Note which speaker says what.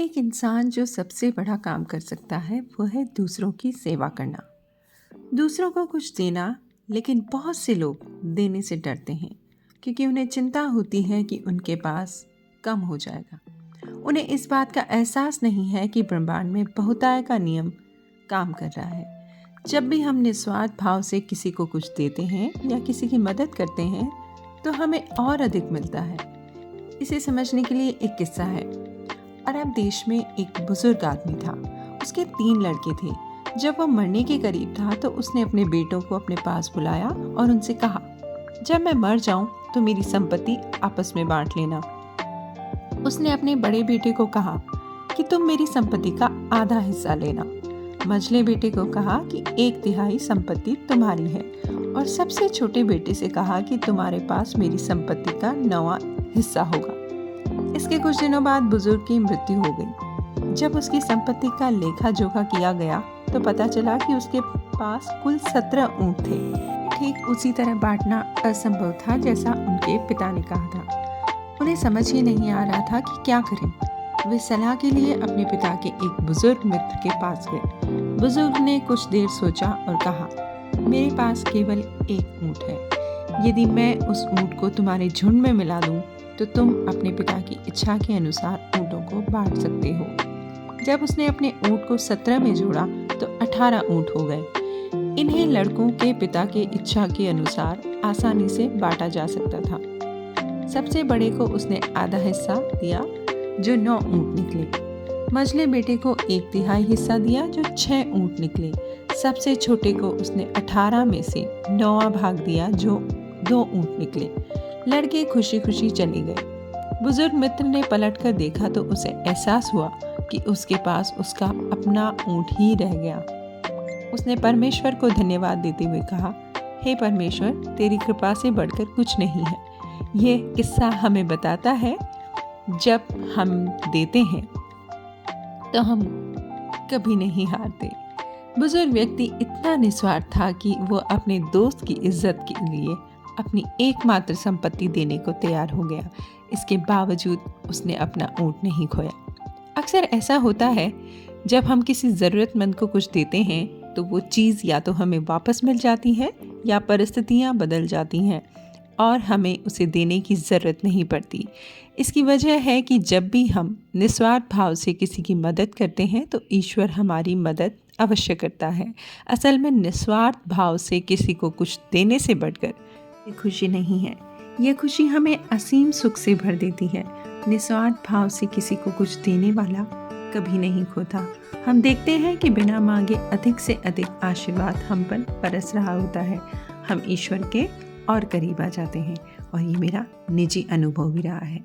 Speaker 1: एक इंसान जो सबसे बड़ा काम कर सकता है वो है दूसरों की सेवा करना। दूसरों को कुछ देना। लेकिन बहुत से लोग देने से डरते हैं क्योंकि उन्हें चिंता होती है कि उनके पास कम हो जाएगा। उन्हें इस बात का एहसास नहीं है कि ब्रह्मांड में बहुताय का नियम काम कर रहा है। जब भी हम निस्वार्थ भाव से किसी को कुछ देते हैं या किसी की मदद करते हैं तो हमें और अधिक मिलता है। इसे समझने के लिए एक किस्सा है। अरब देश में एक बुजुर्ग आदमी था। उसके 3 लड़के थे। जब वह मरने के करीब था तो उसने अपने बेटों को अपने पास बुलाया और उनसे कहा, जब मैं मर जाऊं तो मेरी संपत्ति आपस में बांट लेना। उसने अपने बड़े बेटे को कहा कि तुम मेरी संपत्ति का आधा हिस्सा लेना। मझले बेटे को कहा कि 1/3 संपत्ति तुम्हारी है और सबसे छोटे बेटे से कहा कि तुम्हारे पास मेरी संपत्ति का 9वां हिस्सा होगा। इसके कुछ दिनों बाद बुजुर्ग की मृत्यु हो गई। जब उसकी संपत्ति का लेखा जोखा किया गया तो पता चला कि उसके पास कुल 17 ऊंट थे। ठीक उसी तरह बांटना असंभव था जैसा उनके पिता ने कहा था। उन्हें समझ ही नहीं आ रहा था कि क्या करें। वे सलाह के लिए अपने पिता के एक बुजुर्ग मित्र के पास गए। बुजुर्ग ने कुछ देर सोचा और कहा, मेरे पास केवल 1 ऊंट है। यदि मैं उस ऊंट को तुम्हारे झुंड में मिला दूं तो तुम अपने पिता की इच्छा के अनुसार ऊँटों को बांट सकते हो। जब उसने अपने ऊँट को 17 में जोड़ा तो 18 ऊँट हो गए। इन्हें लड़कों के पिता के इच्छा के अनुसार आसानी से बांटा जा सकता था। सबसे बड़े को उसने आधा हिस्सा दिया जो 9 ऊँट निकले। मझले बेटे को 1/3 हिस्सा दिया जो 6 ऊँट निकले। सबसे छोटे को उसने 18 में से 9वां भाग दिया जो 2 ऊँट निकले। लड़के खुशी खुशी चले गए। बुजुर्ग मित्र ने पलटकर देखा तो उसे एहसास हुआ कि उसके पास उसका अपना ऊंट ही रह गया। उसने परमेश्वर को धन्यवाद देते हुए कहा, हे परमेश्वर, तेरी कृपा से बढ़कर कुछ नहीं है। ये किस्सा हमें बताता है जब हम देते हैं तो हम कभी नहीं हारते। बुजुर्ग व्यक्ति इतना निस्वार्थ था कि वो अपने दोस्त की इज्जत के लिए अपनी एकमात्र संपत्ति देने को तैयार हो गया। इसके बावजूद उसने अपना ऊंट नहीं खोया। अक्सर ऐसा होता है, जब हम किसी ज़रूरतमंद को कुछ देते हैं तो वो चीज़ या तो हमें वापस मिल जाती है या परिस्थितियाँ बदल जाती हैं और हमें उसे देने की ज़रूरत नहीं पड़ती। इसकी वजह है कि जब भी हम निस्वार्थ भाव से किसी की मदद करते हैं तो ईश्वर हमारी मदद अवश्य करता है। असल में निस्वार्थ भाव से किसी को कुछ देने से बढ़कर ये खुशी नहीं है। ये खुशी हमें असीम सुख से भर देती है। निस्वार्थ भाव से किसी को कुछ देने वाला कभी नहीं खोता। हम देखते हैं कि बिना मांगे अधिक से अधिक आशीर्वाद हम पर बरस रहा होता है। हम ईश्वर के और करीब आ जाते हैं और ये मेरा निजी अनुभव भी रहा है।